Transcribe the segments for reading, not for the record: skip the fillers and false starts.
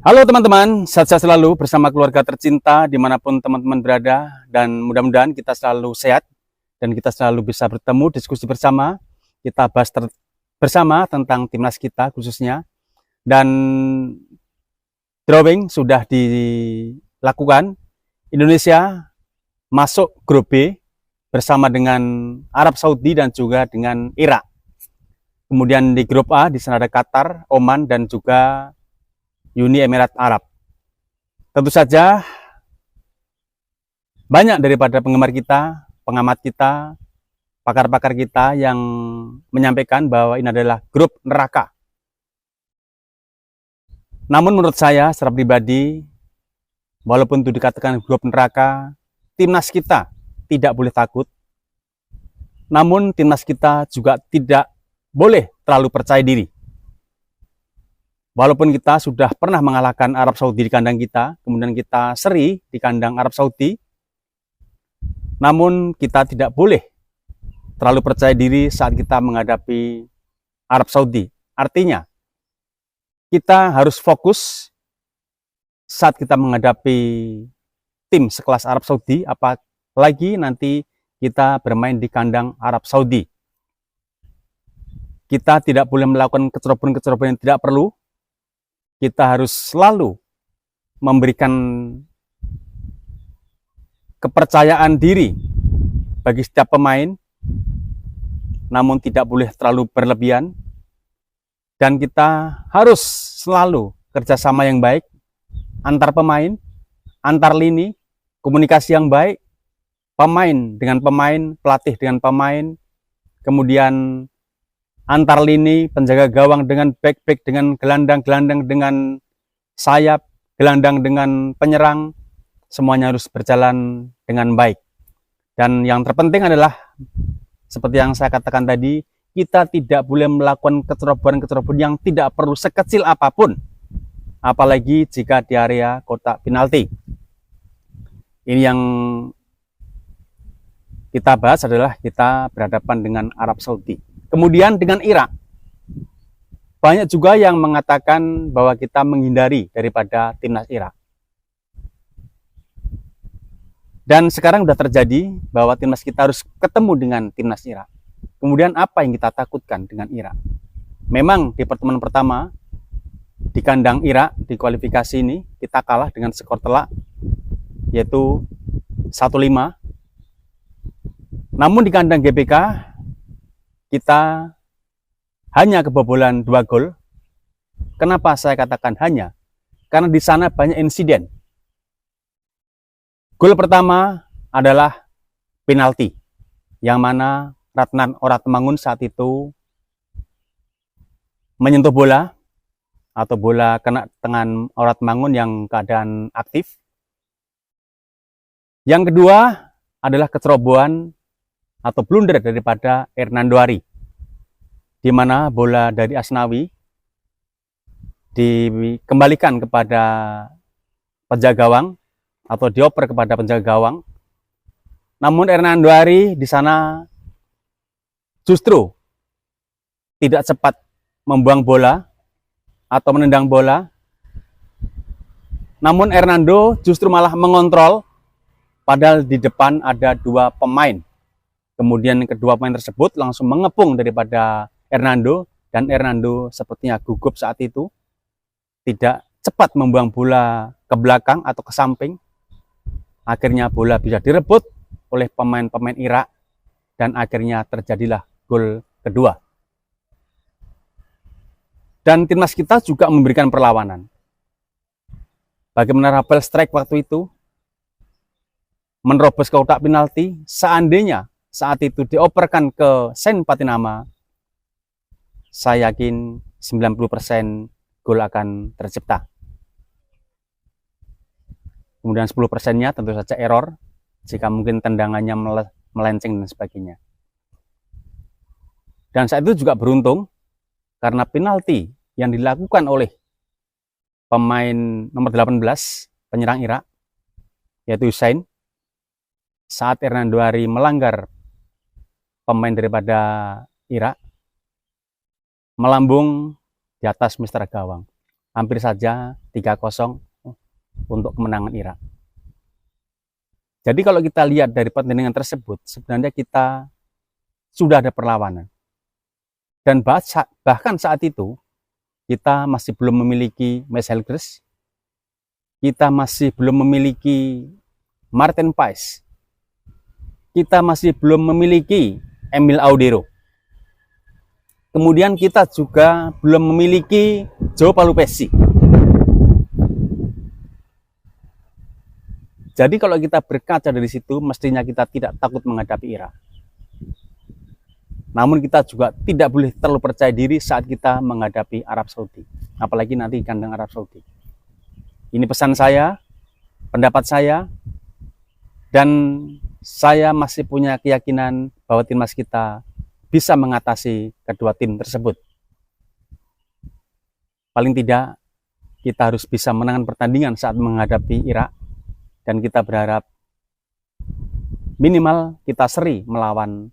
Halo teman-teman, sehat-sehat selalu bersama keluarga tercinta dimanapun teman-teman berada, dan mudah-mudahan kita selalu sehat dan kita selalu bisa bertemu, diskusi bersama, kita bahas bersama tentang timnas kita khususnya. Dan drawing sudah dilakukan, Indonesia masuk grup B bersama dengan Arab Saudi dan juga dengan Irak. Kemudian di grup A di sana ada Qatar, Oman dan juga Uni Emirat Arab. Tentu saja banyak daripada penggemar kita, pengamat kita, pakar-pakar kita yang menyampaikan bahwa ini adalah grup neraka. Namun menurut saya secara pribadi, walaupun itu dikatakan grup neraka, timnas kita tidak boleh takut. Namun timnas kita juga tidak boleh terlalu percaya diri. Walaupun kita sudah pernah mengalahkan Arab Saudi di kandang kita, kemudian kita seri di kandang Arab Saudi, namun kita tidak boleh terlalu percaya diri saat kita menghadapi Arab Saudi. Artinya, kita harus fokus saat kita menghadapi tim sekelas Arab Saudi, apalagi nanti kita bermain di kandang Arab Saudi. Kita tidak boleh melakukan kecerobohan-kecerobohan yang tidak perlu. Kita harus selalu memberikan kepercayaan diri bagi setiap pemain, namun tidak boleh terlalu berlebihan. Dan kita harus selalu kerjasama yang baik antar pemain, antar lini, komunikasi yang baik, pemain dengan pemain, pelatih dengan pemain, kemudian antar lini, penjaga gawang dengan back dengan gelandang dengan sayap, gelandang dengan penyerang, semuanya harus berjalan dengan baik. Dan yang terpenting adalah, seperti yang saya katakan tadi, kita tidak boleh melakukan kecerobohan-kecerobohan yang tidak perlu sekecil apapun, apalagi jika di area kotak penalti. Ini yang kita bahas adalah kita berhadapan dengan Arab Saudi. Kemudian dengan Irak, banyak juga yang mengatakan bahwa kita menghindari daripada timnas Irak. Dan sekarang sudah terjadi bahwa timnas kita harus ketemu dengan timnas Irak. Kemudian apa yang kita takutkan dengan Irak? Memang di pertemuan pertama di kandang Irak di kualifikasi ini kita kalah dengan skor telak, yaitu 1-5. Namun di kandang GBK kita hanya kebobolan 2 gol. Kenapa saya katakan hanya? Karena di sana banyak insiden. Gol pertama adalah penalti, yang mana Ratnan Oratemangun saat itu menyentuh bola, atau bola kena tangan Oratemangun yang keadaan aktif. Yang kedua adalah kecerobohan atau blunder daripada Hernando Ari, di mana bola dari Asnawi dikembalikan kepada penjaga gawang atau dioper kepada penjaga gawang. Namun Hernando Ari di sana justru tidak cepat membuang bola atau menendang bola. Namun Hernando justru malah mengontrol, padahal di depan ada 2 pemain. Kemudian kedua pemain tersebut langsung mengepung daripada Hernando, dan Hernando sepertinya gugup saat itu, tidak cepat membuang bola ke belakang atau ke samping. Akhirnya bola bisa direbut oleh pemain-pemain Irak, dan akhirnya terjadilah gol kedua. Dan timnas kita juga memberikan perlawanan. Bagaimana Rafael Strike waktu itu menerobos ke kotak penalti, seandainya saat itu dioperkan ke Sen Patinama, saya yakin 90% gol akan tercipta. Kemudian 10%-nya tentu saja error, jika mungkin tendangannya melenceng dan sebagainya. Dan saat itu juga beruntung, karena penalti yang dilakukan oleh pemain nomor 18, penyerang Irak, yaitu Hussein, saat Hernando Ari melanggar pemain daripada Irak, melambung di atas mister gawang. Hampir saja 3-0 untuk kemenangan Irak. Jadi kalau kita lihat dari pertandingan tersebut, sebenarnya kita sudah ada perlawanan. Dan bahkan saat itu, kita masih belum memiliki Mads Helgers, kita masih belum memiliki Maarten Paes, kita masih belum memiliki Emil Audero. Kemudian kita juga belum memiliki João Paulo Pesci. Jadi kalau kita berkaca dari situ, mestinya kita tidak takut menghadapi Irak. Namun kita juga tidak boleh terlalu percaya diri saat kita menghadapi Arab Saudi. Apalagi nanti kandang Arab Saudi. Ini pesan saya, pendapat saya, dan saya masih punya keyakinan bahwa timnas kita bisa mengatasi kedua tim tersebut. Paling tidak, kita harus bisa menangkan pertandingan saat menghadapi Irak. Dan kita berharap minimal kita seri melawan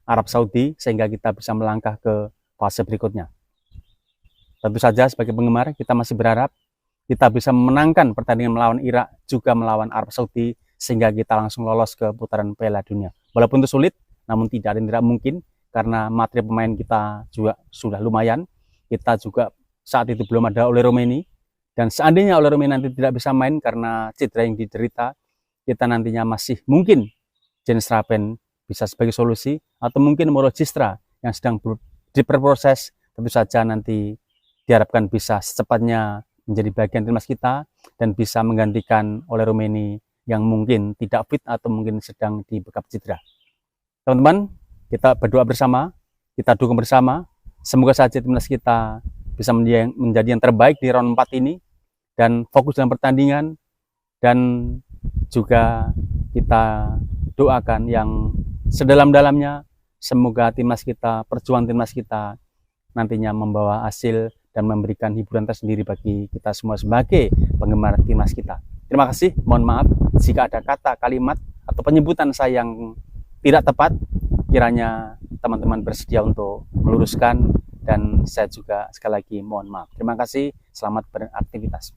Arab Saudi sehingga kita bisa melangkah ke fase berikutnya. Tentu saja sebagai penggemar kita masih berharap kita bisa memenangkan pertandingan melawan Irak juga melawan Arab Saudi sehingga kita langsung lolos ke putaran Piala Dunia. Walaupun itu sulit, namun tidak ada yang tidak mungkin karena materi pemain kita juga sudah lumayan. Kita juga saat itu belum ada Oleh Romeni. Dan seandainya Oleh Romeni nanti tidak bisa main karena cedera yang diderita, kita nantinya masih mungkin Jens Raben bisa sebagai solusi, atau mungkin Moro Gistra yang sedang diproses, tentu saja nanti diharapkan bisa secepatnya menjadi bagian timnas kita dan bisa menggantikan Oleh Romeni yang mungkin tidak fit atau mungkin sedang dibekap cedera. Teman-teman, kita berdoa bersama, kita dukung bersama, semoga saja timnas kita bisa menjadi yang terbaik di round 4 ini dan fokus dalam pertandingan, dan juga kita doakan yang sedalam-dalamnya semoga timnas kita, perjuangan timnas kita nantinya membawa hasil dan memberikan hiburan tersendiri bagi kita semua sebagai penggemar timnas kita. Terima kasih, mohon maaf jika ada kata, kalimat, atau penyebutan saya yang tidak tepat, kiranya teman-teman bersedia untuk meluruskan. Dan saya juga sekali lagi mohon maaf. Terima kasih, selamat beraktivitas.